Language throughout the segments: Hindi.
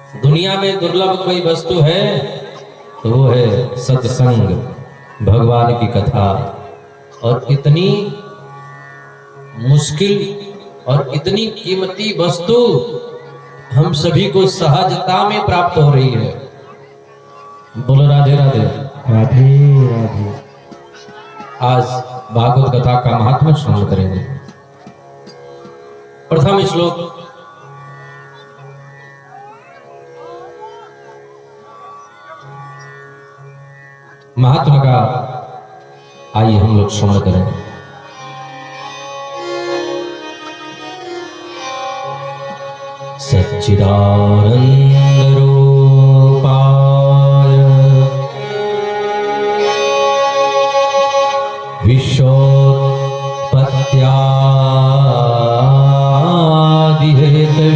दुनिया में दुर्लभ कोई वस्तु है तो वो है सत्संग, भगवान की कथा। और इतनी मुश्किल और इतनी कीमती वस्तु हम सभी को सहजता में प्राप्त हो रही है। बोलो राधे राधे। राधे राधे। आज भागवत कथा का महात्म्य श्रवण करेंगे। प्रथम श्लोक महात्मा का आइए हम लोग श्रवण करें। सच्चिदानंद रूपाय विश्वोत्पत्त्यादि हेतवे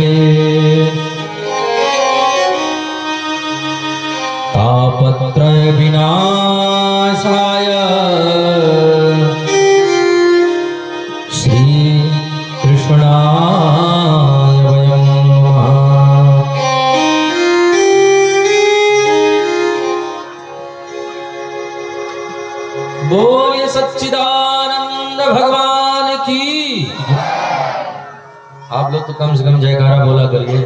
तापत्रय विनाशाय श्री कृष्णाय वयं नमः। बोलिए सच्चिदानंद भगवान की। आप लोग तो कम से कम जयकारा बोला करिए।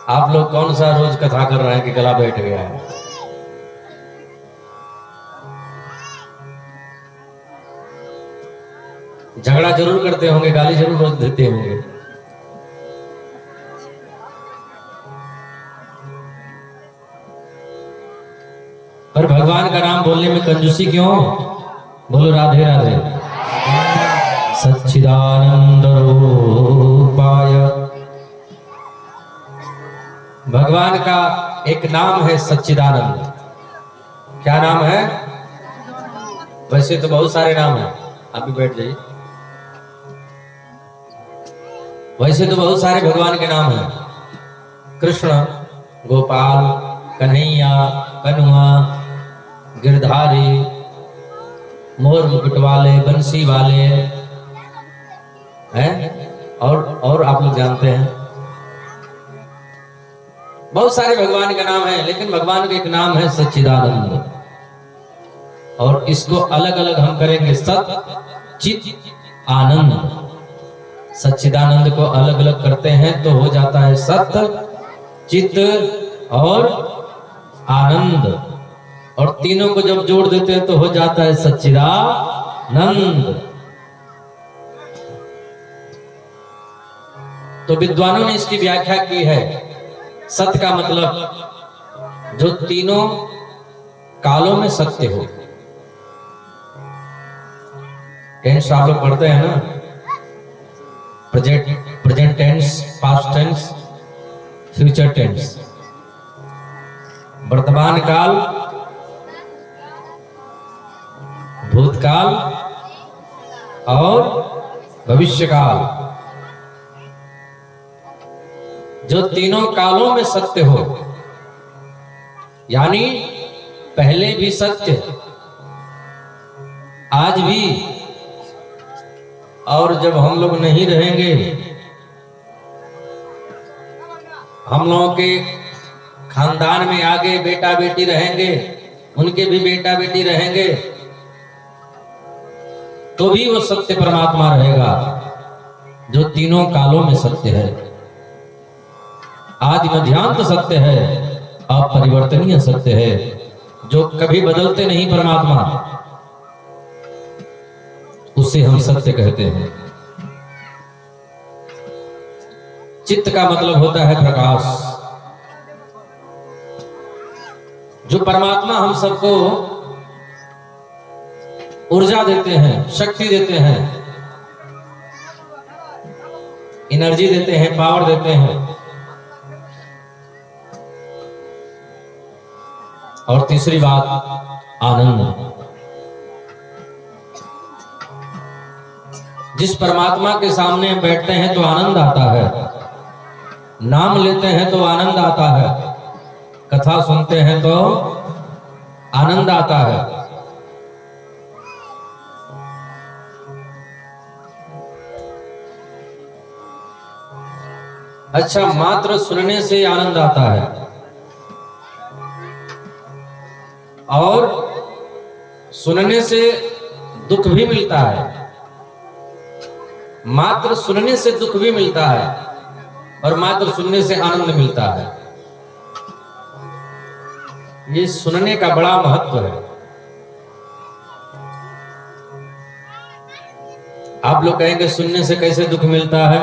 आप लोग कौन सा रोज कथा कर रहे हैं कि गला बैठ गया है? झगड़ा जरूर करते होंगे, गाली जरूर रोज देते होंगे। पर भगवान का नाम बोलने में कंजूसी क्यों? बोलो राधे राधे। सच्चिदानंद रूपाय, भगवान का एक नाम है सच्चिदानंद। क्या नाम है? वैसे तो बहुत सारे नाम हैं, आप भी बैठ जाइए। वैसे तो बहुत सारे भगवान के नाम हैं, कृष्ण, गोपाल, कन्हैया, कन्हुआ, गिरधारी, मोर मुकुट वाले, बंसी वाले हैं। और आप लोग जानते हैं बहुत सारे भगवान के नाम हैं, लेकिन भगवान का एक नाम है सच्चिदानंद। और इसको अलग अलग हम करेंगे, सत चित आनंद। सच्चिदानंद को अलग अलग करते हैं तो हो जाता है सत, चित और आनंद। और तीनों को जब जोड़ देते हैं तो हो जाता है सच्चिदानंद। तो विद्वानों ने इसकी व्याख्या की है। सत का मतलब जो तीनों कालों में सत्य हो। टेंस आप लोग पढ़ते हैं ना, present tense, past tense, future tense. वर्तमान काल, भूतकाल और भविष्य काल। जो तीनों कालों में सत्य हो, यानी पहले भी सत्य, आज भी, और जब हम लोग नहीं रहेंगे, हम लोगों के खानदान में आगे बेटा बेटी रहेंगे, उनके भी बेटा बेटी रहेंगे, तो भी वो सत्य परमात्मा रहेगा जो तीनों कालों में सत्य है। आदि मध्यांत सत्य है, अपरिवर्तनीय सत्य है, जो कभी बदलते नहीं परमात्मा, उसे हम सत्य कहते हैं। चित्त का मतलब होता है प्रकाश। जो परमात्मा हम सबको ऊर्जा देते हैं, शक्ति देते हैं, एनर्जी देते हैं, पावर देते हैं। और तीसरी बात, आनंद। जिस परमात्मा के सामने हम बैठते हैं तो आनंद आता है, नाम लेते हैं तो आनंद आता है, कथा सुनते हैं तो आनंद आता है। अच्छा, मात्र सुनने से आनंद आता है और सुनने से दुख भी मिलता है। मात्र सुनने से दुख भी मिलता है और मात्र सुनने से आनंद मिलता है। ये सुनने का बड़ा महत्व है। आप लोग कहेंगे सुनने से कैसे दुख मिलता है?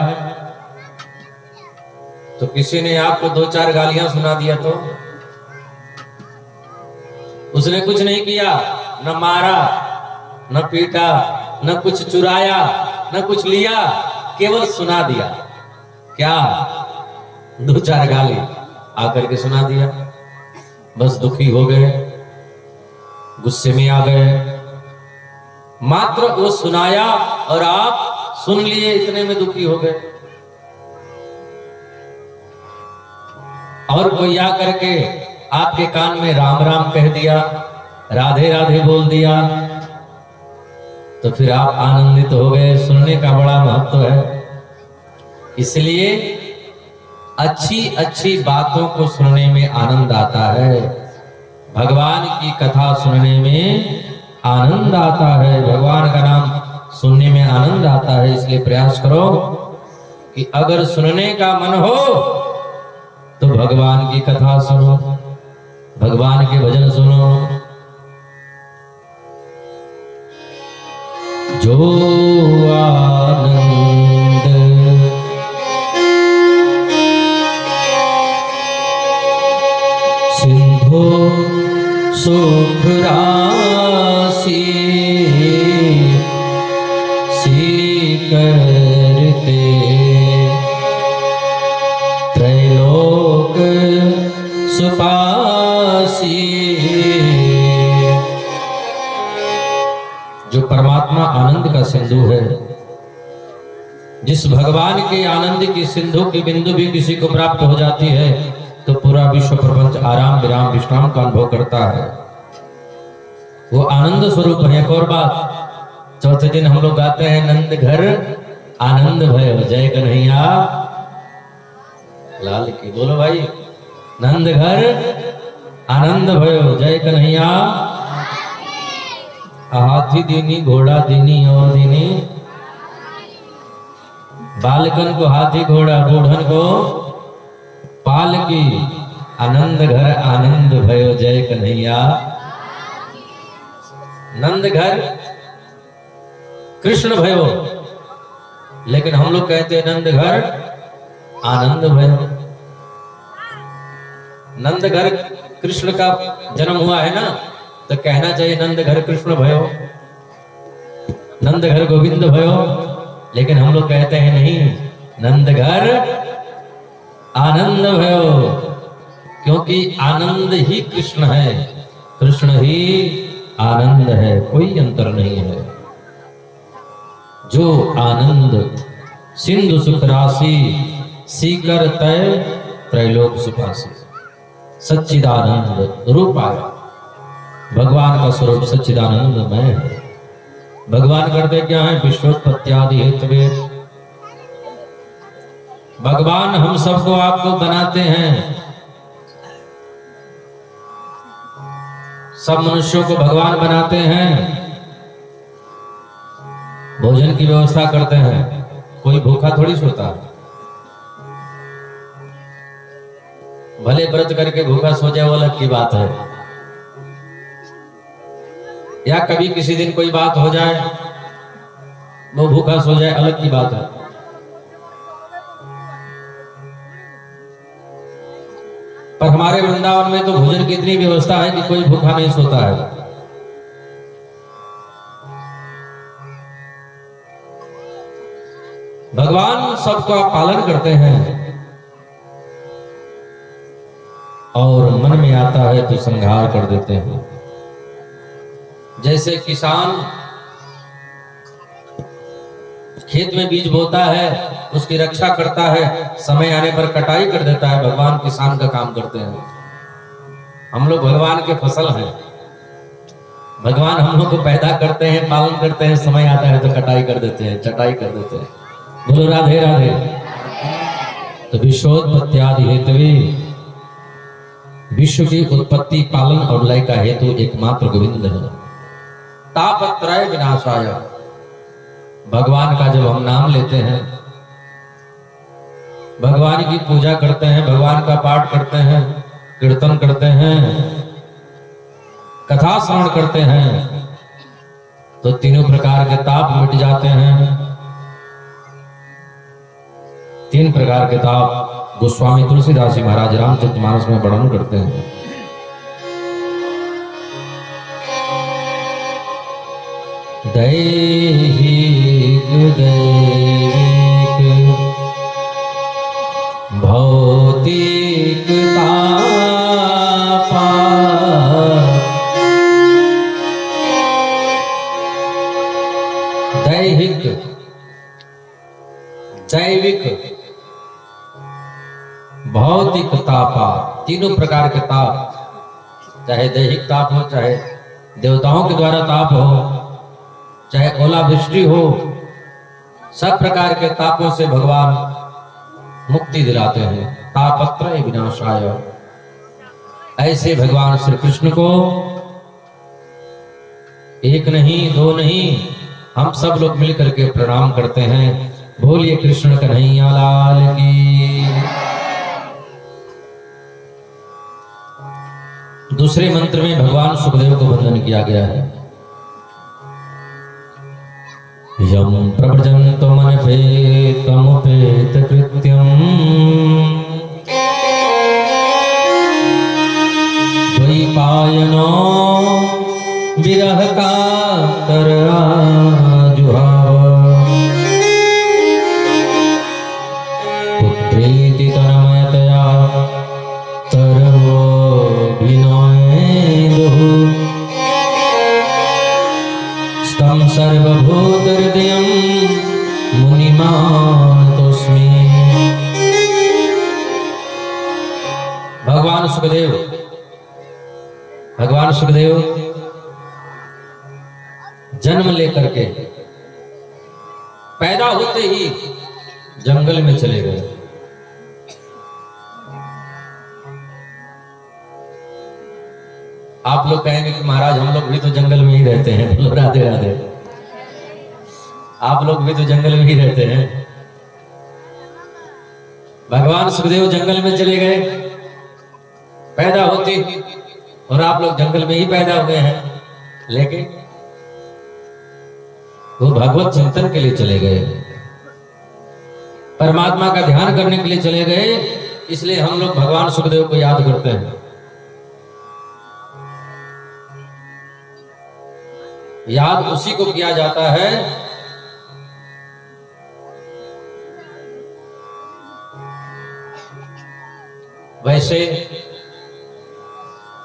तो किसी ने आपको 2-4 गालियां सुना दिया तो उसने कुछ नहीं किया, न मारा, न पीटा, न कुछ चुराया, न कुछ लिया, केवल सुना दिया। क्या? 2-4 गाली आकर के सुना दिया, बस दुखी हो गए, गुस्से में आ गए। मात्र वो सुनाया और आप सुन लिए, इतने में दुखी हो गए। और कोई आ करके आपके कान में राम राम कह दिया, राधे राधे बोल दिया, तो फिर आप आनंदित हो गए। सुनने का बड़ा महत्व है। इसलिए अच्छी अच्छी बातों को सुनने में आनंद आता है। भगवान की कथा सुनने में आनंद आता है, भगवान का नाम सुनने में आनंद आता है। इसलिए प्रयास करो कि अगर सुनने का मन हो तो भगवान की कथा सुनो, भगवान के भजन सुनो। जो आनंद सिंधु सुख राशि करते त्रैलोक सुपासी। जो परमात्मा आनंद का सिंधु है, जिस भगवान के आनंद की सिंधु की बिंदु भी किसी को प्राप्त हो जाती है तो पूरा विश्व प्रपंच आराम विराम विश्राम का अनुभव करता है। वो आनंद स्वरूप है। एक और बात, चौथे दिन हम लोग गाते हैं, नंद घर आनंद भयो जय कन्हैया लाल की। बोलो भाई, नंद घर आनंद भयो जय कन्हैया। हाथी दीनी, घोड़ा दीनी और दीनी, बालकन को हाथी घोड़ा, बूढ़न को पाल की। आनंद घर आनंद भयो जय कन्हैया। नंद घर कृष्ण भयो, लेकिन हम लोग कहते हैं नंद घर आनंद भयो। नंद घर कृष्ण का जन्म हुआ है ना, तो कहना चाहिए नंद घर कृष्ण भयो, नंद घर गोविंद भयो। लेकिन हम लोग कहते हैं नहीं, नंद घर आनंद भयो, क्योंकि आनंद ही कृष्ण है, कृष्ण ही आनंद है, कोई अंतर नहीं है। जो आनंद सिंधु सुख राशि सीकर तय त्रैलोक सुपासी। सच्चिदानंद रूप आया, भगवान का स्वरूप सच्चिदानंदमय है। भगवान करते क्या है? विश्वोत्पत्त्यादि हेतवे। भगवान हम सबको आपको बनाते हैं, सब मनुष्यों को भगवान बनाते हैं, भोजन की व्यवस्था करते हैं। कोई भूखा थोड़ी सोता है। भले व्रत करके भूखा सो जाए वो अलग की बात है, या कभी किसी दिन कोई बात हो जाए वो भूखा सो जाए अलग की बात है। पर हमारे वृंदावन में तो भोजन की इतनी व्यवस्था है कि कोई भूखा नहीं सोता है। भगवान सबका पालन करते हैं और मन में आता है तो संहार कर देते हैं। जैसे किसान खेत में बीज बोता है, उसकी रक्षा करता है, समय आने पर कटाई कर देता है, भगवान किसान का काम करते हैं। हम लोग भगवान के फसल हैं। भगवान हम लोग को पैदा करते हैं, पालन करते हैं, समय आता है तो कटाई कर देते हैं, चटाई कर देते हैं। बोलो राधे राधे। तो विश्वोत्पत्त्यादि हेतवे, विश्व की उत्पत्ति पालन और लय का हेतु एकमात्र गोविंद है। तापत्रय विनाशाय, भगवान का जब हम नाम लेते हैं, भगवान की पूजा करते हैं, भगवान का पाठ करते हैं, कीर्तन करते हैं, कथा श्रवण करते हैं, तो तीनों प्रकार के ताप मिट जाते हैं। तीन प्रकार के ताप गोस्वामी तुलसीदास जी महाराज रामचरितमानस में वर्णन करते हैं। दैहिक दैविक भौतिक तापा, दैहिक दैविक भौतिक तापा, तीनों प्रकार के ताप, चाहे दैहिक ताप हो, चाहे देवताओं के द्वारा ताप हो, चाहे ओलावृष्टि हो, सब प्रकार के तापों से भगवान मुक्ति दिलाते हैं। तापत्रय विनाशाय, ऐसे भगवान श्री कृष्ण को एक नहीं दो नहीं, हम सब लोग मिलकर के प्रणाम करते हैं। बोलिए कृष्ण कन्हैया लाल की। दूसरे मंत्र में भगवान सुखदेव को वंदन किया गया है। यम प्रव्रजन्तो मनपेतमुपेत कृत्यम, द्वैपायनो विरह कातर आजुहाव, पुत्रेति तन्मयतया तरवोऽभिनयेदुः, तं सर्वभूतहृदयं मुनिमानतोऽस्मि। भगवान सुखदेव जन्म लेकर के पैदा होते ही जंगल में चले गए। आप लोग कहेंगे कि महाराज हम लोग भी तो जंगल में ही रहते हैं। बोलो राधे राधे। आप लोग भी तो जंगल में ही रहते हैं। भगवान सुखदेव जंगल में चले गए पैदा होते, और आप लोग जंगल में ही पैदा हुए हैं, लेकिन वो भगवत चिंतन के लिए चले गए, परमात्मा का ध्यान करने के लिए चले गए। इसलिए हम लोग भगवान सुखदेव को याद करते हैं। याद उसी को किया जाता है वैसे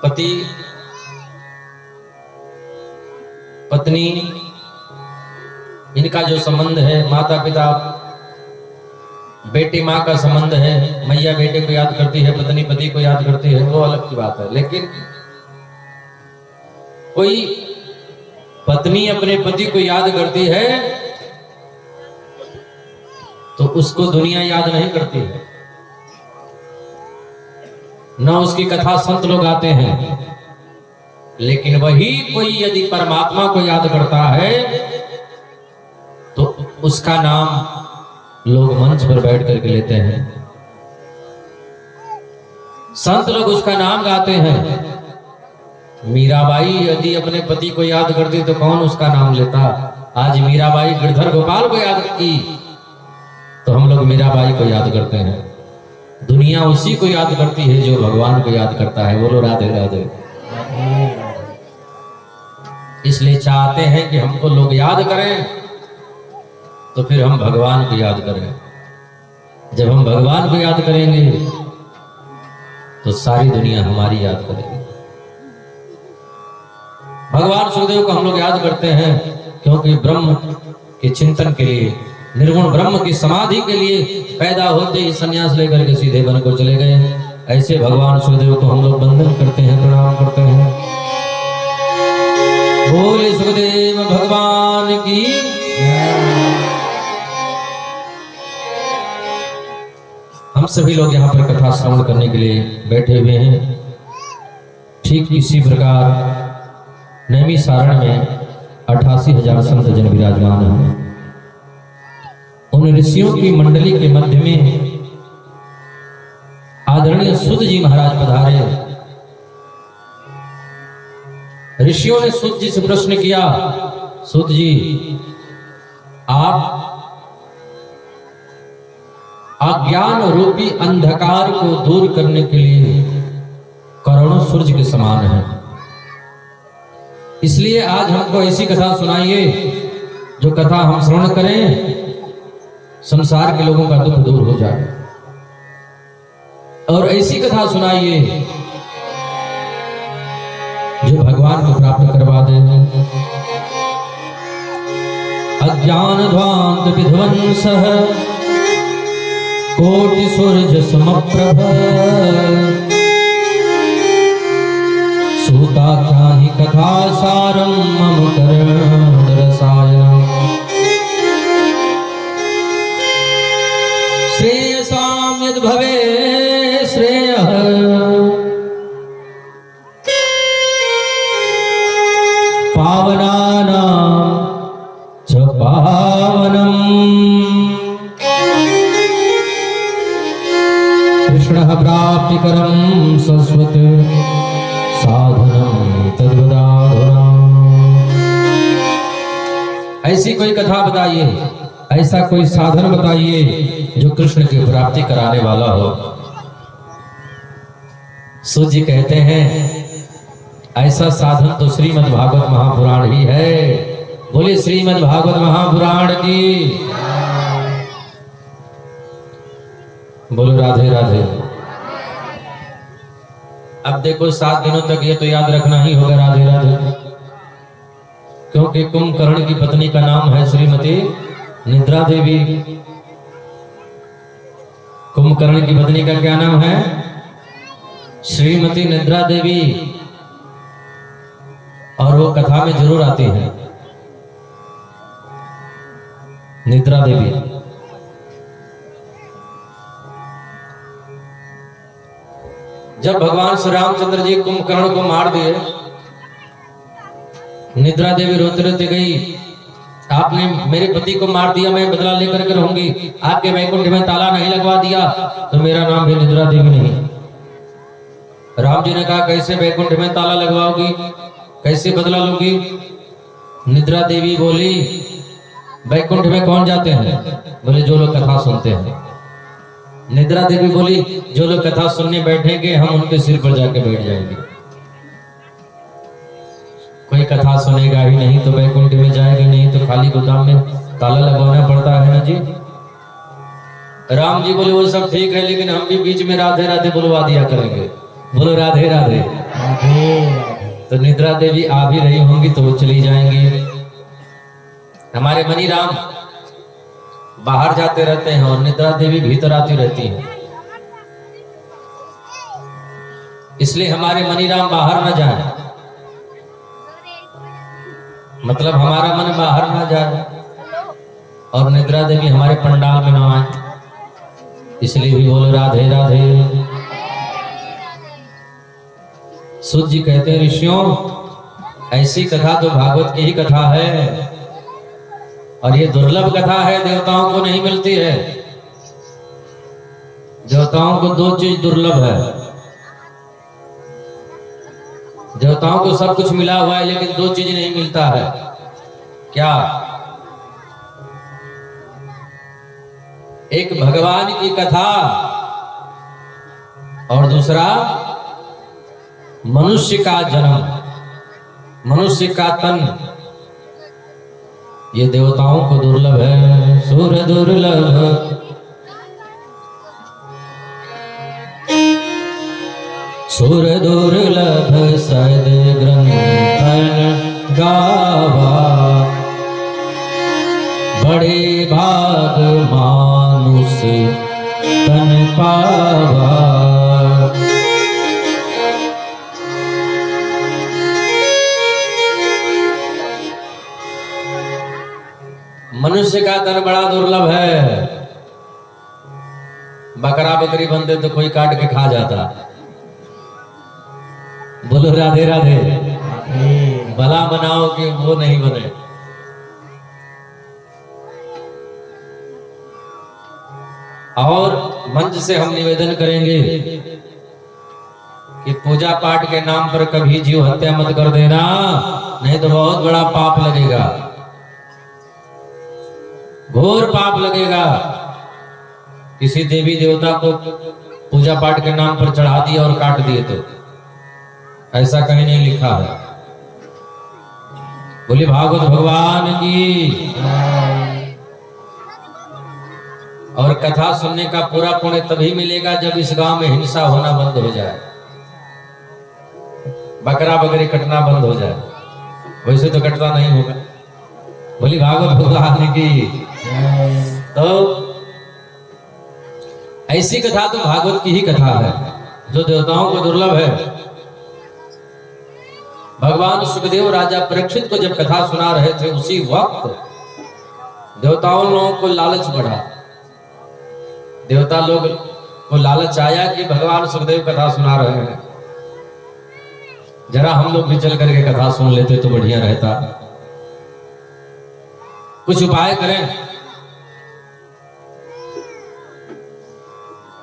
पति पत्नी इनका जो संबंध है, माता पिता बेटी माँ का संबंध है, मैया बेटे को याद करती है, पत्नी पति को याद करती है, वो अलग की बात है। लेकिन कोई पत्नी अपने पति को याद करती है तो उसको दुनिया याद नहीं करती है, न उसकी कथा संत लोग आते हैं। लेकिन वही कोई यदि परमात्मा को याद करता है तो उसका नाम लोग मंच पर बैठ करके लेते हैं, संत लोग उसका नाम गाते हैं। मीराबाई यदि अपने पति को याद करती तो कौन उसका नाम लेता। आज मीराबाई गिरधर गोपाल को याद की तो हम लोग मीराबाई को याद करते हैं। दुनिया उसी को याद करती है जो भगवान को याद करता है। बोलो राधे राधे। इसलिए चाहते हैं कि हमको लोग याद करें तो फिर हम भगवान को याद करें। जब हम भगवान को याद करेंगे तो सारी दुनिया हमारी याद करेगी। भगवान सुखदेव को हम लोग याद करते हैं क्योंकि ब्रह्म के चिंतन के लिए, निर्गुण ब्रह्म की समाधि के लिए पैदा होते ही संन्यास लेकर के सीधे वन को चले गए। ऐसे भगवान सुखदेव को हम लोग वंदन करते हैं, प्रणाम करते हैं। बोले सुखदेव भगवान की। हम सभी लोग यहाँ पर कथा श्रवण करने के लिए बैठे हुए हैं। ठीक इसी प्रकार नैमी सारण में 88,000 संत जन विराजमान हैं। उन ऋषियों की मंडली के मध्य में आदरणीय सुध जी महाराज पधारे। ऋषियों ने सुध जी से प्रश्न किया, सुध जी आप अज्ञान रूपी अंधकार को दूर करने के लिए करोड़ों सूरज के समान हैं, इसलिए आज हमको ऐसी कथा सुनाइए जो कथा हम श्रवण करें संसार के लोगों का दुख दूर हो जाए। और ऐसी कथा सुनाइए जो भगवान को प्राप्त करवा दे। अज्ञान ध्वांत विध्वंसः कोटि सूर्य समप्रभ सूताख्याहि कथा सारं मम कर्ण रसायनम् श्रेयसां यद् भवे श्रेयः पावनानां च पावनम् कृष्णः प्राप्तिकरं सस्वत् साधनम तद्वदाधुना। ऐसी कोई कथा बताइए, ऐसा कोई साधन बताइए जो कृष्ण की प्राप्ति कराने वाला हो। सूत जी कहते हैं ऐसा साधन तो श्रीमद् भागवत महापुराण ही है। बोले श्रीमद् भागवत महापुराण की। बोलो राधे राधे। अब देखो 7 दिनों तक ये तो याद रखना ही होगा राधे राधे, क्योंकि कुंभकर्ण की पत्नी का नाम है श्रीमती निद्रा देवी। कुंभकर्ण की पत्नी का क्या नाम है? श्रीमती निद्रा देवी। और वो कथा में जरूर आती है निद्रा देवी। जब भगवान श्री रामचंद्र जी कुंभकर्ण को मार दिए, निद्रा देवी रोते रोते गई, आपने मेरे पति को मार दिया, मैं बदला लेकर के रहूंगी। आपके वैकुंठ में ताला नहीं लगवा दिया तो मेरा नाम भी निद्रा देवी नहीं। राम जी ने कहा कैसे वैकुंठ में ताला लगवाओगी, कैसे बदला लोगी? निद्रा देवी बोली वैकुंठ में कौन जाते हैं? बोले जो लोग कथा सुनते हैं। निद्रा देवी बोली जो लोग कथा सुनने बैठेंगे हम उनके सिर पर जाके बैठ जाएंगे। कोई कथा सुनेगा ही नहीं तो वैकुंठ में जाएगा नहीं, तो खाली गोदाम में ताला लगवाना पड़ता है ना जी। राम जी बोले वो सब ठीक है, लेकिन हम भी बीच में राधे राधे बुलवा दिया करेंगे। बोलो राधे राधे। तो निद्रा देवी आ भी रही होंगी तो वो चली जाएंगी। हमारे मनी राम बाहर जाते रहते हैं और निद्रा देवी भीतर आती रहती है, इसलिए हमारे मनीराम बाहर न जाए, मतलब हमारा मन बाहर न जाए और निद्रा देवी हमारे पंडाल में न आए, इसलिए भी बोलो राधे राधे। सुत जी कहते हैं ऋषियों ऐसी कथा तो भागवत की ही कथा है, और ये दुर्लभ कथा है, देवताओं को नहीं मिलती है। देवताओं को 2 चीज दुर्लभ है। देवताओं को सब कुछ मिला हुआ है, लेकिन 2 चीज नहीं मिलता है। क्या? एक भगवान की कथा और दूसरा मनुष्य का जन्म, मनुष्य का तन। ये देवताओं को दुर्लभ है। सुर दुर्लभ सुर दुर्लभ सद ग्रंथन गावा, बड़े भाग मानुष तन पावा। मनुष्य का तन बड़ा दुर्लभ है। बकरा बकरी बनते तो कोई काट के खा जाता। बोलो राधे राधे। भला बनाओ कि वो नहीं बने। और मंच से हम निवेदन करेंगे कि पूजा पाठ के नाम पर कभी जीव हत्या मत कर देना, नहीं तो बहुत बड़ा पाप लगेगा, घोर पाप लगेगा। किसी देवी देवता को पूजा पाठ के नाम पर चढ़ा दिया और काट दिए तो ऐसा कहीं नहीं लिखा है। बोली भागवत भगवान की। और कथा सुनने का पूरा पुण्य तभी मिलेगा जब इस गांव में हिंसा होना बंद हो जाए, बकरा बकरी कटना बंद हो जाए। वैसे तो कटता नहीं होगा। बोली भागवत भगवान की। तो ऐसी कथा तो भागवत की ही कथा है जो देवताओं को दुर्लभ है। भगवान सुखदेव राजा परीक्षित को जब कथा सुना रहे थे उसी वक्त देवताओं लोगों को लालच बढ़ा। देवता लोग को लालच आया कि भगवान सुखदेव कथा सुना रहे हैं, जरा हम लोग भी चल करके कथा सुन लेते तो बढ़िया रहता। कुछ उपाय करें,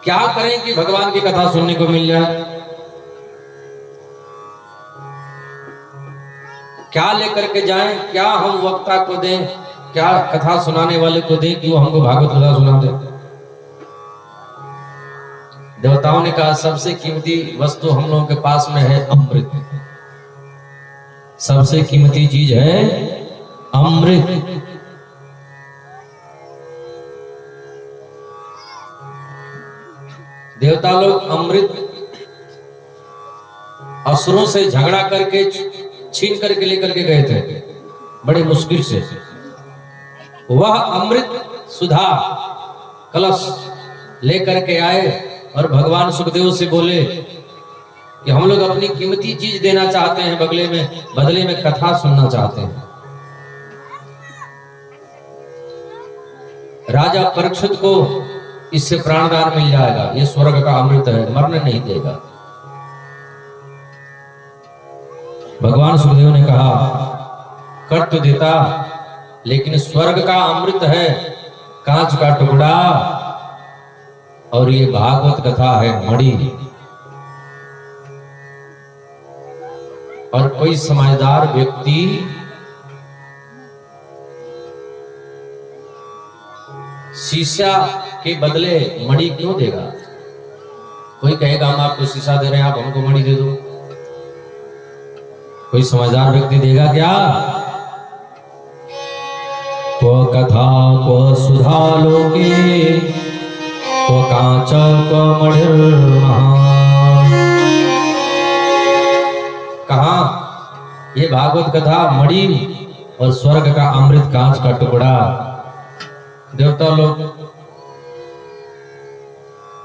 क्या करें कि भगवान की कथा सुनने को मिल जाए। क्या लेकर के जाएं, क्या हम वक्ता को दें, क्या कथा सुनाने वाले को दें कि वो हमको भागवत कथा सुना दे। देवताओं ने कहा सबसे कीमती वस्तु हम लोगों के पास में है अमृत। सबसे कीमती चीज है अमृत। देवता लोग अमृत असुरों से झगड़ा करके छीन करके लेकर के गए थे बड़े मुश्किल से। वह अमृत सुधा कलश लेकर के आए और भगवान सुखदेव से बोले कि हम लोग अपनी कीमती चीज देना चाहते हैं, बदले में कथा सुनना चाहते हैं। राजा परीक्षित को इससे प्राणदान मिल जाएगा, ये स्वर्ग का अमृत है, मरने नहीं देगा। भगवान सुखदेव ने कहा कर तो देता, लेकिन स्वर्ग का अमृत है कांच का टुकड़ा और ये भागवत कथा है मणि। और कोई समझदार व्यक्ति शीशा के बदले मणि क्यों देगा। कोई कहेगा हम आपको शीशा दे रहे हैं, आप हमको मणि दे दो। कोई समझदार व्यक्ति देगा क्या। तो कथा को सुधा लोके तो कांच को मणिर्महान। कहा ये भागवत कथा मणि और स्वर्ग का अमृत कांच का टुकड़ा। देवता लोग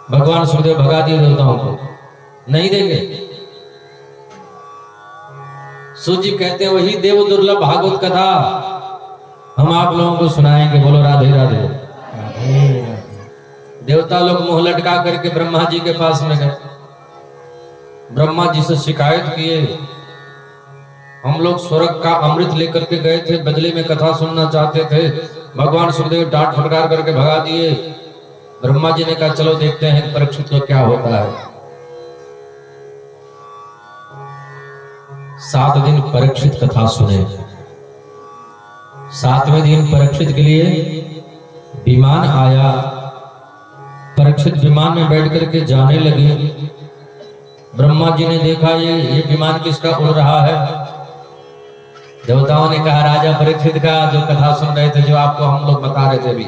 भगवान सुखदेव भगा दिए देवताओं को, नहीं देंगे। सूजी कहते हैं वही देव दुर्लभ भागवत कथा हम आप लोगों को सुनाएंगे। बोलो राधे राधे। देवता लोग मुंह लटका करके ब्रह्मा जी के पास में गए। ब्रह्मा जी से शिकायत किए हम लोग स्वर्ग का अमृत लेकर के गए थे, बदले में कथा सुनना चाहते थे। भगवान सुखदेव डांट फटकार करके भगा दिए। ब्रह्मा जी ने कहा चलो देखते हैं परीक्षित को क्या होता है। 7 दिन परीक्षित कथा सुने। 7वें दिन परीक्षित के लिए विमान आया। परीक्षित विमान में बैठ करके जाने लगे। ब्रह्मा जी ने देखा ये विमान किसका उड़ रहा है। देवताओं ने कहा राजा परीक्षित का, जो कथा सुन रहे थे, जो आपको हम लोग बता रहे थे अभी।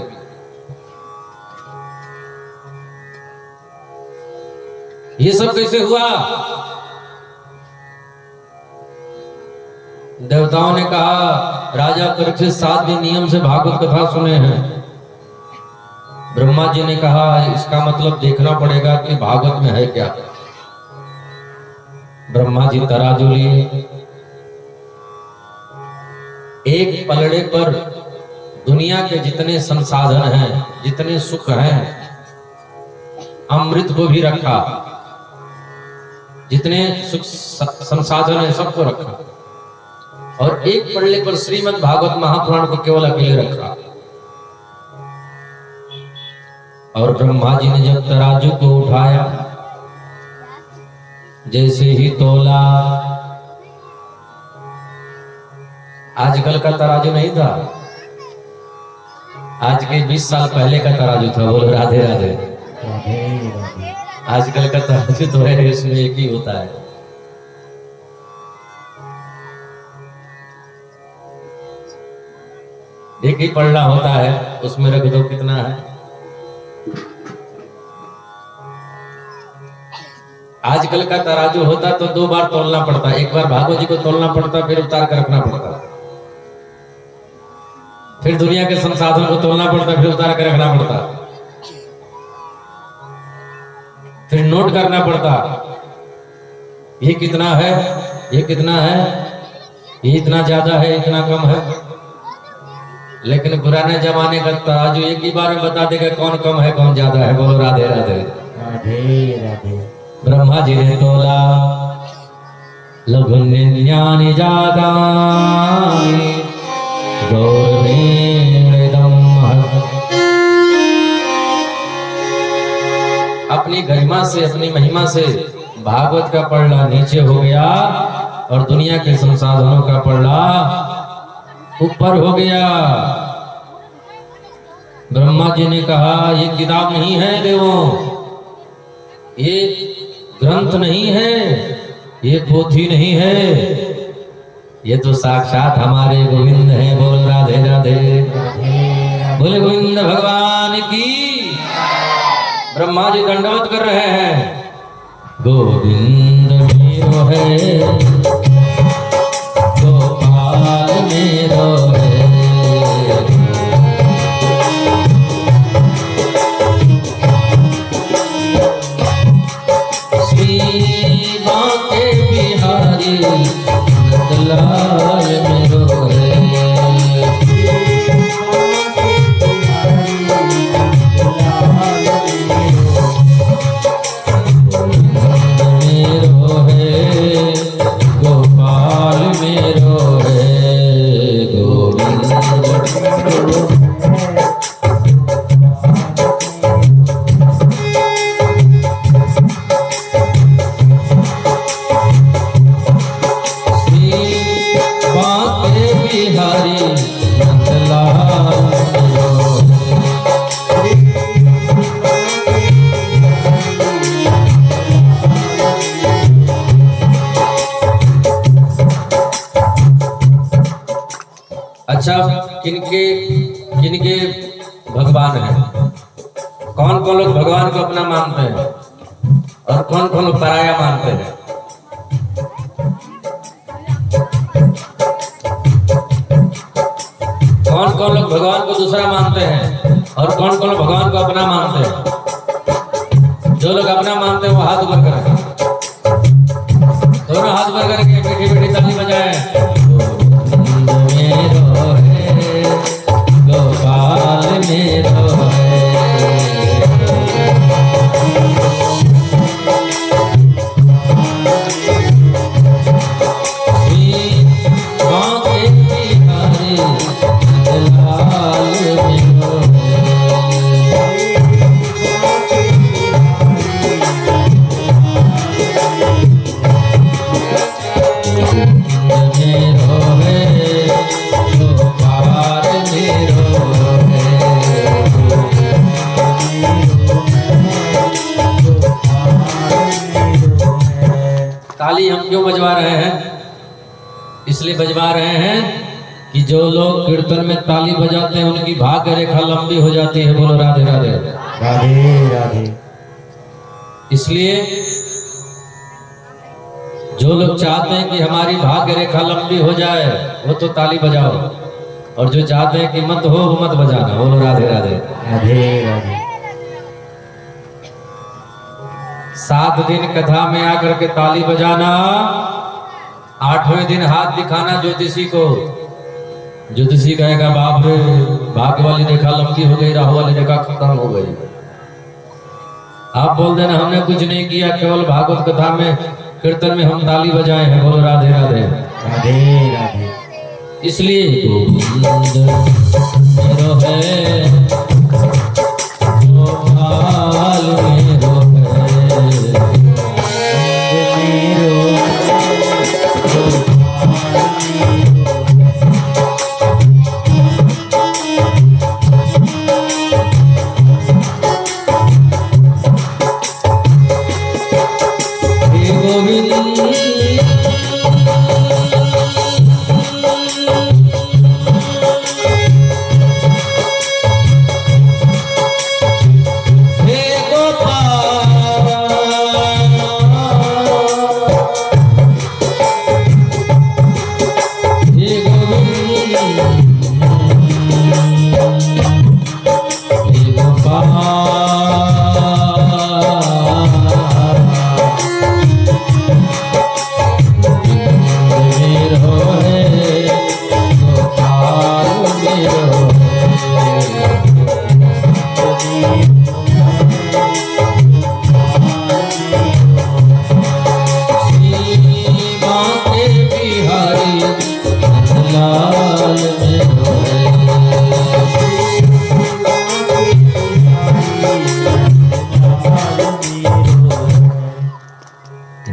ये सब कैसे हुआ। देवताओं ने कहा राजा परीक्षित 7 दिन नियम से भागवत कथा सुने हैं। ब्रह्मा जी ने कहा इसका मतलब देखना पड़ेगा कि भागवत में है क्या। ब्रह्मा जी तराजू लिए। एक पलड़े पर दुनिया के जितने संसाधन हैं, जितने सुख हैं, अमृत को भी रखा, जितने सुख संसाधन है सबको रखा, और एक पल्ले पर श्रीमद् भागवत महापुराण को केवल अकेले रखा। और ब्रह्मा जी ने जब तराजू को उठाया, जैसे ही तोला, आजकल का तराजू नहीं था, आज के 20 साल पहले का तराजू था। बोलो राधे राधे। राधे राधे। आजकल का तराजू तो है, इसमें एक ही होता है। एक ही पल्ला होता है, उसमें रख दो कितना है। आजकल का तराजू होता तो 2 बार तोलना पड़ता, एक बार भागवत जी को तोलना पड़ता, फिर उतार कर रखना पड़ता, फिर दुनिया के संसाधन को तोलना पड़ता, फिर उतार कर रखना पड़ता, फिर नोट करना पड़ता, ये कितना है, ये कितना है, ये इतना ज्यादा है, इतना कम है। लेकिन पुराने जमाने का तराजू एक ही बार में बता देगा कौन कम है कौन ज्यादा है। बोलो राधे राधे। राधे राधे। ब्रह्मा जी ने तोला, लघुन्यानि जातानि गौरवेणेदं महत्। अपनी गरिमा से, अपनी महिमा से भागवत का पल्ला नीचे हो गया और दुनिया के संसाधनों का पल्ला ऊपर हो गया। ब्रह्मा जी ने कहा, ये किताब नहीं है देवों, ये ग्रंथ नहीं है, ये पोथी नहीं है, ये तो साक्षात हमारे गोविंद हैं। बोल राधे राधे। बोले गोविंद भगवान की। ब्रह्मा जी दंडवत कर रहे हैं। गोविंद मेरो है, गोपाल मेरो है, श्री बांके बिहारी नंदलाल मेरो है। अच्छा, किनके किनके भगवान हैं? कौन कौन लोग भगवान को अपना मानते हैं और कौन कौन लोग पराया मानते हैं? कौन कौन लोग भगवान को दूसरा मानते हैं और कौन कौन लोग भगवान को अपना मानते हैं? जो लोग अपना मानते हैं वो हाथ ऊपर करें, दोनों हाथ ऊपर करके मीठी मीठी ताली बजाएं। मेरो है, गोपाल मेरो है, श्री बांके बिहारी नंदलाल मेरो ताली हम क्यों बजवा रहे हैं? इसलिए बजवा रहे हैं कि जो लोग कीर्तन में ताली बजाते हैं उनकी भाग्य रेखा लंबी हो जाती है। बोलो राधे राधे। राधे राधे। इसलिए जो लोग चाहते हैं कि हमारी भाग्य रेखा लंबी हो जाए वो तो ताली बजाओ, और जो चाहते हैं कि मत हो वो मत बजाना। बोलो राधे राधे। राधे राधे। 7 दिन कथा में आकर के ताली बजाना, 8वें दिन हाथ दिखाना ज्योतिषी को। ज्योतिषी कहेगा बाप रे, भाग्य वाली रेखा लंबी हो गई, राहु वाली रेखा खत्म हो गई। आप बोल देना हमने कुछ नहीं किया, केवल भागवत कथा में कीर्तन में हम ताली बजाए हैं। बोलो राधे राधे। राधे राधे। इसलिए गोविंद मेरो है, गोपाल मेरो है,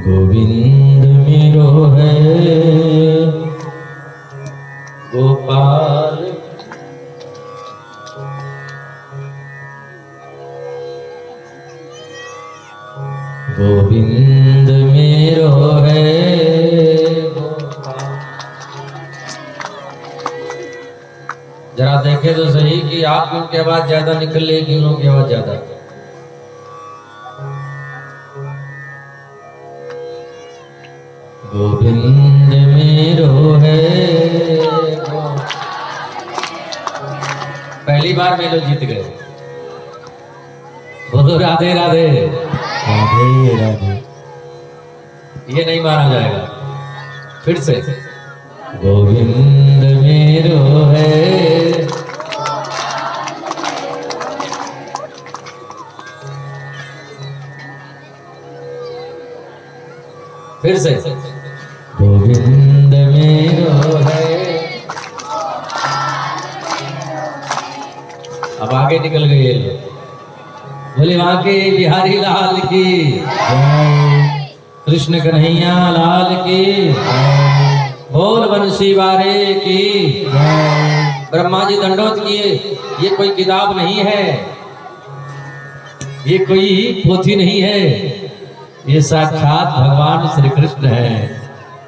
गोविंद मेरो है, गोपाल गोविंद मेरो है, गोपाल। जरा देखे तो सही कि आप लोग की आवाज ज्यादा निकल रही है कि उन लोगों की आवाज ज्यादा। गोविंद मेरो है, पहली बार में लोग जीत गए। बोलो राधे राधे। राधे राधे। ये नहीं माना जाएगा। फिर से गोविंद मेरो है, फिर से गोविंद मेरो है। अब आगे निकल गए ये लोग। बोले वहां के बिहारी लाल की जय। कृष्ण कन्हैया लाल की बोल, बंसी वारे की जय। ब्रह्मा जी दंडोत किए। ये कोई किताब नहीं है, ये कोई पोथी नहीं है, ये साक्षात भगवान श्री कृष्ण है।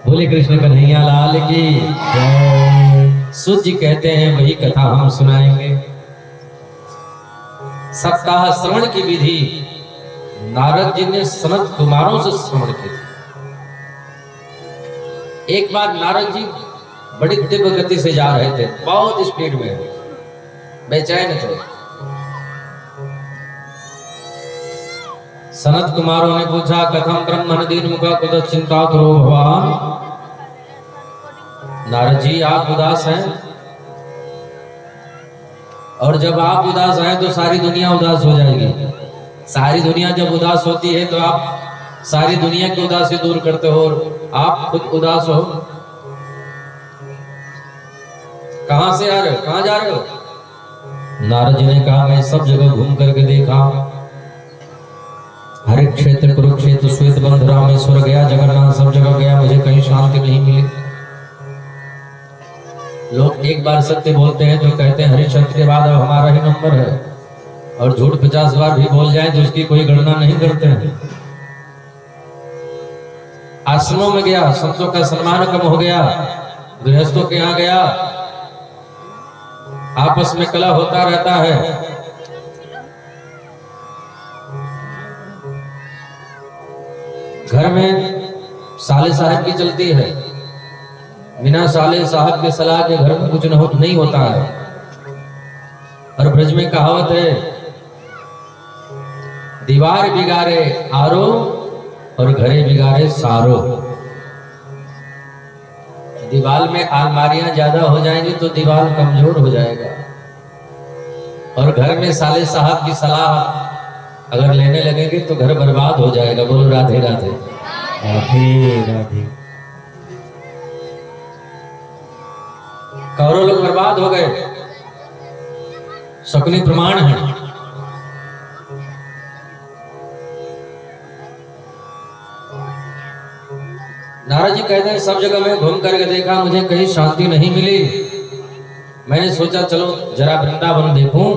बोले कृष्ण कन्हैया लाल की जय। सूत जी कहते हैं वही कथा हम सुनाएंगे। सप्ताह श्रवण की विधि नारद जी ने सनत कुमारों से श्रवण की थी। एक बार नारद जी बड़ी तीव्र गति से जा रहे थे, बहुत स्पीड में, बेचैन थे। सनत कुमारों ने पूछा कथम ब्रह्मण दीन मुखा कुत चिंता करो भगवान। नारद जी आप उदास हैं, और जब आप उदास हैं तो सारी दुनिया उदास हो जाएगी। सारी दुनिया जब उदास होती है तो आप सारी दुनिया की उदासी दूर करते हो, और आप खुद उदास हो। कहां से आ रहे हो, कहां जा रहे हो? नारद जी ने कहा मैं सब जगह घूम करके देखा, हर क्षेत्र कुरुक्षेत्र श्वेत बंध रामेश्वर गया, जगन्नाथ सब जगह गया, मुझे कहीं शांति नहीं मिली। लोग एक बार सत्य बोलते हैं तो कहते हैं हरिश्चंद्र के बाद अब हमारा ही नंबर है, और झूठ 50 बार भी बोल जाए तो उसकी कोई गणना नहीं करते हैं। आश्रमों में गया, संतों का सम्मान कम हो गया, गृहस्थों के यहाँ गया, आपस में कलह होता रहता है। घर में साले साहब की चलती है, बिना साले साहब के सलाह के घर में कुछ नहीं होता है। और ब्रज में कहावत है दीवार बिगाड़े आरो और घरे बिगाड़े सारो। दीवार में अलमारियां ज्यादा हो जाएंगी तो दीवार कमजोर हो जाएगा, और घर में साले साहब की सलाह अगर लेने लगेंगे तो घर बर्बाद हो जाएगा। बोलो राधे राधे। राधे राधे। कौरव लोग बर्बाद हो गए, शकुनी प्रमाण है। नारद जी कहते हैं सब जगह मैं घूम करके देखा, मुझे कहीं शांति नहीं मिली। मैंने सोचा चलो जरा वृंदावन देखूं,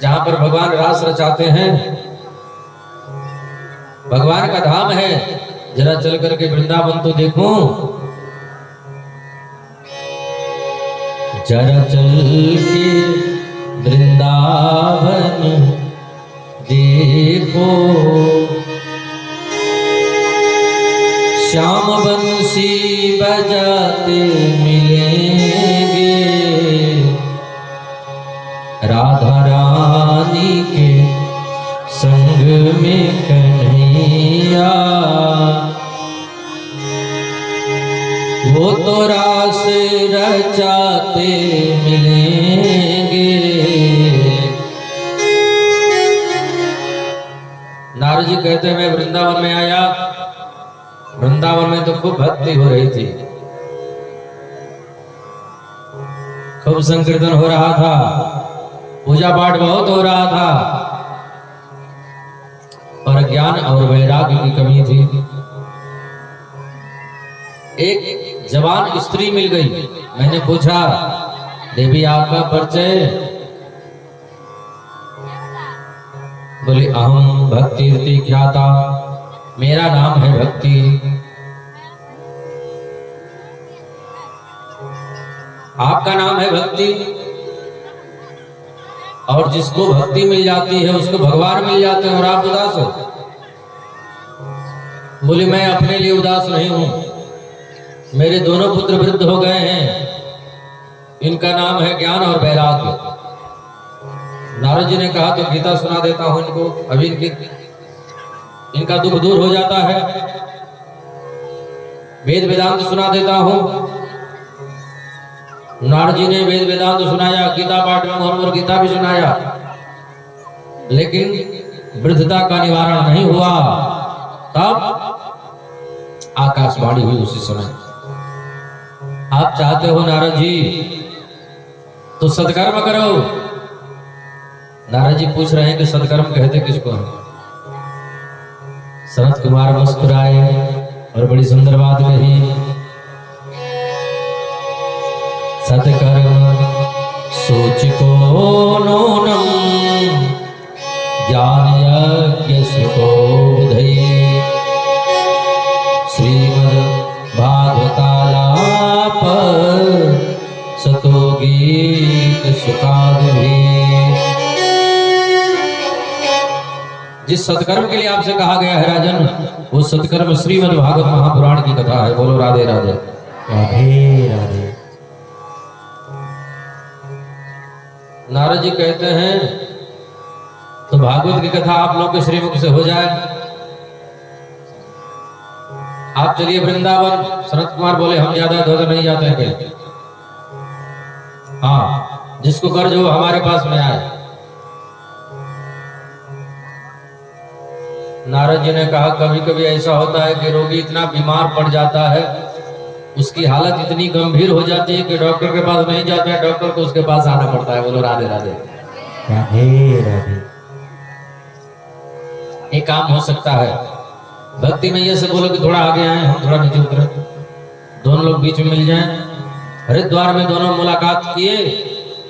जहां पर भगवान रास रचाते हैं, भगवान का धाम है, जरा चल करके वृंदावन तो देखूं। जरा चल के वृंदावन देखो, श्याम बंसी बजाते मिलेंगे, राधा रानी के संग में कन्हैया, वो तो रास रचाते मिलेंगे। नारद जी कहते हैं मैं वृंदावन में आया, वृंदावन में तो खूब भक्ति हो रही थी, खूब संकीर्तन हो रहा था, पूजा पाठ बहुत हो रहा था, पर ज्ञान और वैराग्य की कमी थी। एक जवान स्त्री मिल गई। मैंने पूछा देवी आपका परिचय? बोली अहम भक्ति ख्याता, मेरा नाम है भक्ति। आपका नाम है भक्ति, और जिसको भक्ति मिल जाती है उसको भगवान मिल जाते हैं, और आप उदास हो। बोले मैं अपने लिए उदास नहीं हूं, मेरे दोनों पुत्र वृद्ध हो गए हैं, इनका नाम है ज्ञान और वैराग्य। नारद जी ने कहा तो गीता सुना देता हूं इनको, अभी इनका दुख दूर हो जाता है। वेद वेदांत सुना देता हूं। नारद जी ने वेद वेदांत सुनाया, गीता पाठ में और गीता भी सुनाया, लेकिन वृद्धता का निवारण नहीं हुआ। तब आकाशवाणी हुई उसी समय, आप चाहते हो नारद जी तो सत्कर्म करो। नारद जी पूछ रहे हैं कि सत्कर्म कहते किसको है? सनत कुमार मुस्कुराए और बड़ी सुंदर बात कही, सत्कर्म सोच को नूनम ज्ञान यज्ञ सुतो बुधये, श्रीमद् भागवतालाप सतो गीत सुखादि। जिस सत्कर्म के लिए आपसे कहा गया है राजन, वो सत्कर्म श्रीमद् भागवत महापुराण की कथा है। बोलो राधे राधे। राधे राधे। नारद जी कहते हैं तो भागवत की कथा आप लोग के श्रीमुख से हो जाए। आप चलिए वृंदावन। सनत कुमार बोले हम ज्यादा इधर नहीं जाते हैं। हाँ, जिसको कर्ज हो हमारे पास में आए। नारद जी ने कहा कभी कभी ऐसा होता है कि रोगी इतना बीमार पड़ जाता है, उसकी हालत इतनी गंभीर हो जाती है कि डॉक्टर के पास नहीं जाते हैं, डॉक्टर को उसके पास आना पड़ता है। बोलो राधे राधे। राधे राधे। एक काम हो सकता है, भक्ति में ये से बोलो कि थोड़ा आगे आए, हम थोड़ा नीचे उतरे, दोनों लोग बीच में मिल जाएं। हरिद्वार में दोनों मुलाकात किए,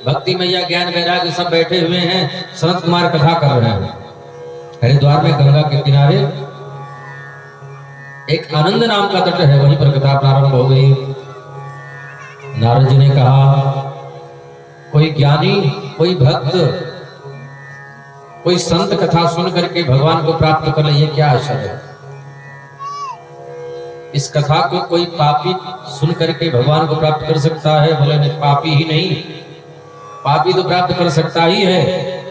भक्ति मैया ज्ञान वैराग्य सब बैठे हुए हैं, सनत कुमार कथा कर रहे हैं। हरिद्वार में गंगा के किनारे एक आनंद नाम का तट है, वहीं पर कथा प्रारंभ हो गई। नारद जी ने कहा कोई ज्ञानी, कोई भक्त, कोई संत कथा सुन करके भगवान को प्राप्त कर ले, ये क्या आश्चर्य है। इस कथा को कोई पापी सुन करके भगवान को प्राप्त कर सकता है? बोले नहीं, पापी ही नहीं, पापी तो प्राप्त कर सकता ही है,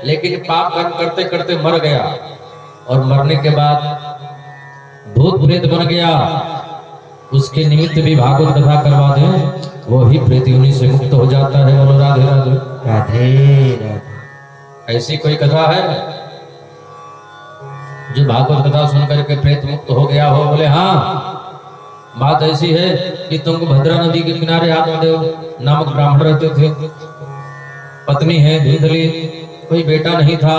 लेकिन पाप कर्म करते करते मर गया और मरने के बाद भूत प्रेत बन गया, उसके निमित्त भी भागवत कथा करवा दें, वो ही प्रेत योनि से मुक्त हो जाता है। बोलो राधे राधे। राधे राधे। ऐसी कोई कथा है जो भागवत कथा सुनकर के प्रेत मुक्त हो गया हो? बोले हाँ, बात ऐसी है कि तुमको भद्रा नदी के किनारे आत्मदेव नामक ब्राह्मण रहते थे। पत्नी है धुंधली, कोई बेटा नहीं था।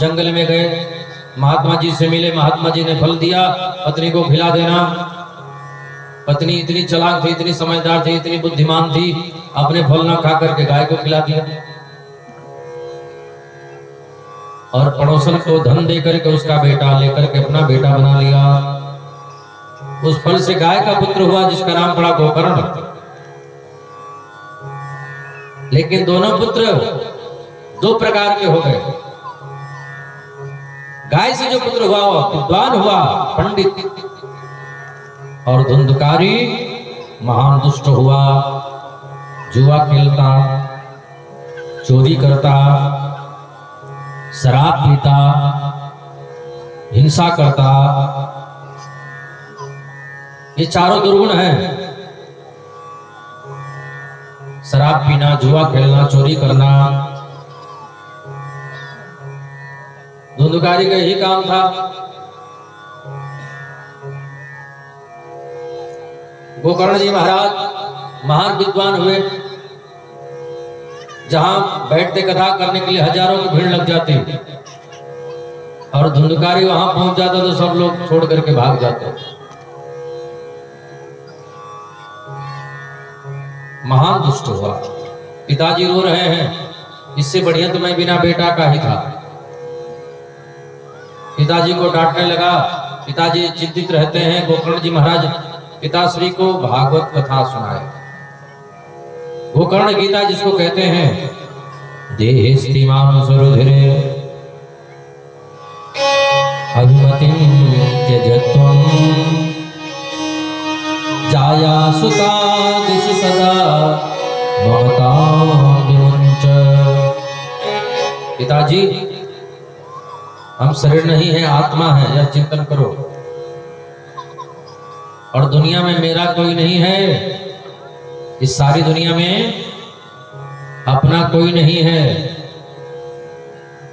जंगल में गए, महात्मा जी से मिले। महात्मा जी ने फल दिया, पत्नी को खिला देना। पत्नी इतनी चालाक थी, इतनी समझदार थी, इतनी बुद्धिमान थी, अपने फल ना खा करके गाय को खिला दिया। और पड़ोसन को धन दे करके उसका बेटा लेकर के अपना बेटा बना लिया। उस फल से गाय का पुत्र हुआ जिसका नाम पड़ा गोकर्ण। लेकिन दोनों पुत्र दो प्रकार के हो गए। गाय से जो पुत्र हुआ विद्वान हुआ, पंडित, और धुंधकारी महान दुष्ट हुआ, जुआ खेलता, चोरी करता, शराब पीता, हिंसा करता। ये चारों दुर्गुण हैं। शराब पीना, जुआ खेलना, चोरी करना। धुंधकारी का यही काम था। गोकर्ण जी महाराज महान विद्वान हुए। जहां बैठते कथा करने के लिए हजारों की भीड़ लग जाती, और धुंधकारी वहां पहुंच जाता तो सब लोग छोड़ करके भाग जाते। महान दुष्ट हुआ। पिताजी रो रहे हैं, इससे बढ़िया तो मैं बिना बेटा का ही था। पिताजी को डांटने लगा। पिताजी चिंतित रहते हैं। गोकर्ण जी महाराज पिताश्री को भागवत कथा सुनाए। गोकर्ण गीता जिसको कहते हैं, देहस्तिमां सुरुधिरे अभिमतिं त्यजत्वं जाया सुता दिशु सदा ममता विमुञ्च। पिताजी, हम शरीर नहीं है, आत्मा है, यह चिंतन करो। और दुनिया में मेरा कोई नहीं है। इस सारी दुनिया में अपना कोई नहीं है।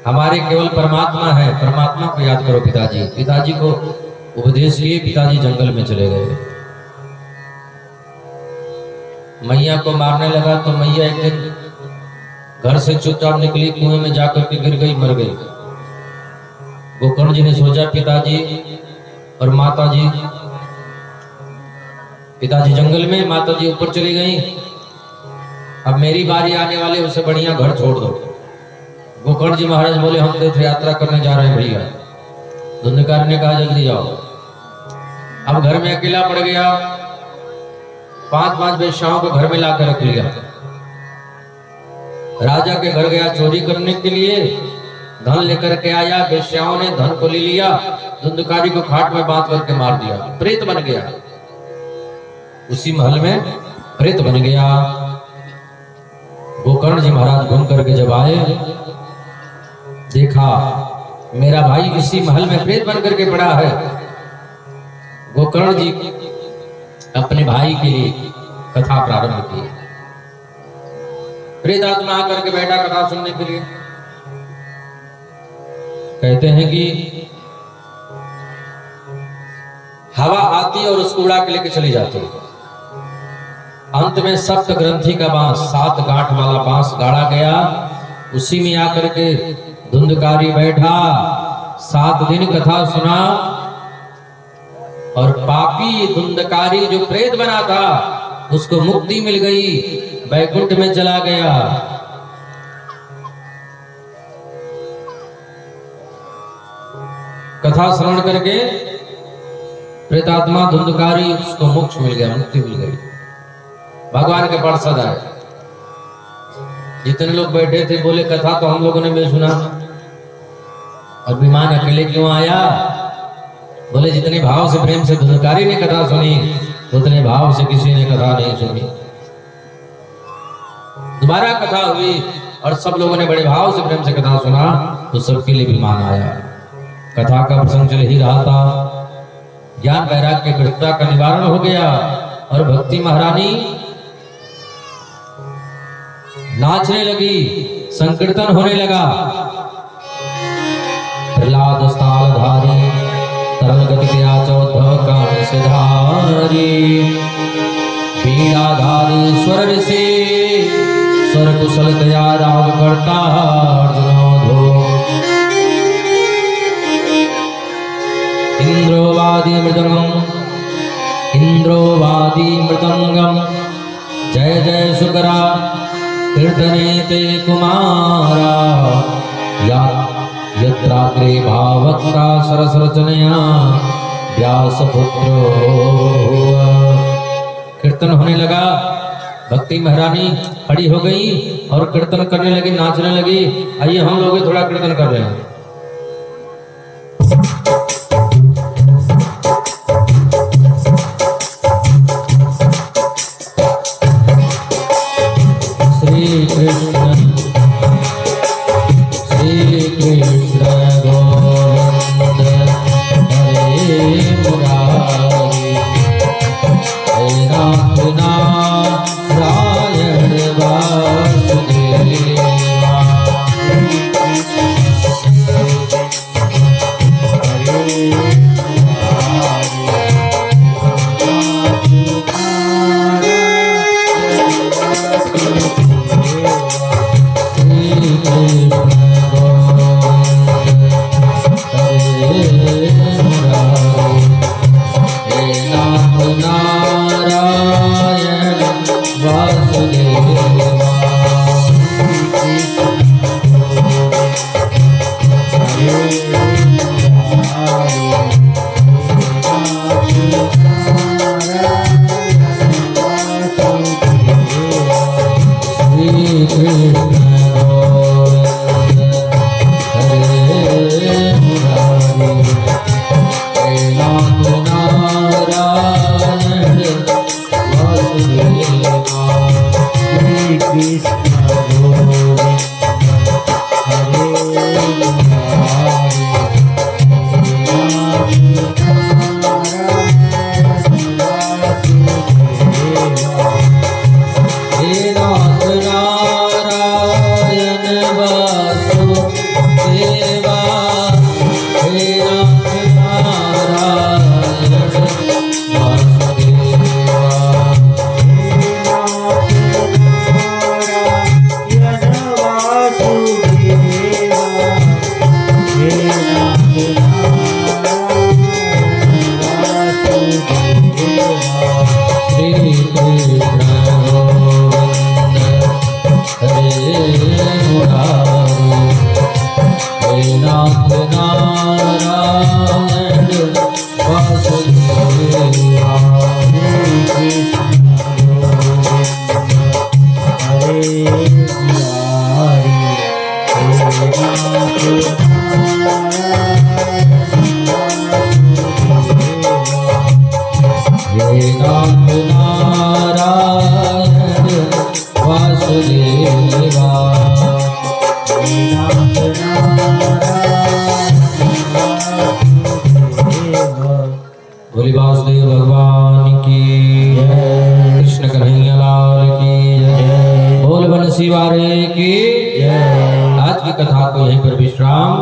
हमारे केवल परमात्मा है। परमात्मा को याद करो पिताजी। पिताजी को उपदेश किए। पिताजी जंगल में चले गए। मैया को मारने लगा तो मैया एक दिन घर से चुपचाप निकली, कुएं में जाकर के गिर गई, मर गई। गोकर्ण जी ने सोचा पिताजी और माता जी, पिताजी जंगल में, माता जी ऊपर चली गई। अब मेरी बारी आने वाले, उससे बढ़िया घर छोड़ दो। गोकर्ण जी महाराज बोले, हम तीर्थ यात्रा करने जा रहे हैं भैया। धुंधकारी ने कहा जल्दी जाओ। अब घर में अकेला पड़ गया। 5 वेश्याओं को घर में लाकर रख लिया। राजा के घर गया चोरी करने के लिए, धन लेकर के आया। वेश्याओं ने धन को ले लिया। धुंधकारी को खाट में बांध करके मार दिया। प्रेत बन गया। उसी महल में प्रेत बन गया। गोकर्ण जी महाराज घूम करके जब आए, देखा मेरा भाई इसी महल में प्रेत बन करके पड़ा है। गोकर्ण जी अपने भाई के लिए कथा प्रारंभ की। प्रेत आत्मा आकर के बैठा कथा सुनने के लिए। कहते हैं कि हवा आती और उसको उड़ा के लेके चली जाती। अंत में सप्त ग्रंथि का बांस, 7 गांठ वाला बांस गाड़ा गया। उसी में आकर के धुंधकारी बैठा, 7 दिन कथा सुना। और पापी धुंधकारी जो प्रेत बना था, उसको मुक्ति मिल गई, वैकुंठ में चला गया। कथा श्रवण करके प्रेतात्मा धुंधकारी, उसको मोक्ष मिल गया, मुक्ति मिल गई। भगवान के पार्षद आए। जितने लोग बैठे थे बोले कथा तो हम लोगों ने भी सुना, और विमान अकेले क्यों आया? बोले जितने भाव से प्रेम से धुंधकारी ने कथा सुनी, उतने भाव से किसी ने कथा नहीं सुनी। दोबारा कथा हुई और सब लोगों ने बड़े भाव से प्रेम से कथा सुना, तो सबके लिए विमान आया। कथा का प्रसंग चल ही रहा था। ज्ञान वैराग्य की वृत्ता का निवारण हो गया और भक्ति महारानी नाचने लगी। संकीर्तन होने लगा। प्रहलाद स्थालधारी तरल गति किया चौदह कान से धारी। वीणाधारी स्वर ऋषि स्वर कुशल दया राग करता अर्जुनोधो। इंद्रोवादी मृदंगम जय जय सुकरा कीर्तने ते कुमारा। यत्राग्रे भावत्ता सरस रचनया व्यासपुत्रो। कीर्तन होने लगा। भक्ति महारानी खड़ी हो गई और कीर्तन करने लगी, नाचने लगी। आइए हम लोग थोड़ा कीर्तन कर रहे हैं। श्री कृष्ण गोविंद हरे मुरारी। हे नाथ नारायण वासुदेवा। बोली वासुदेव भगवान की जय। कृष्ण कन्हैया लाल की जय। बोल बंसी वाले की जय। आज की कथा को यहीं पर विश्राम।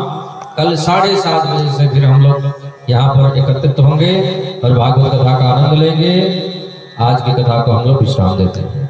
कल 7:30 बजे से फिर हम लोग यहाँ पर एकत्रित होंगे और भागवत कथा का आनंद लेंगे। आज की कथा को हम लोग विश्राम देते हैं।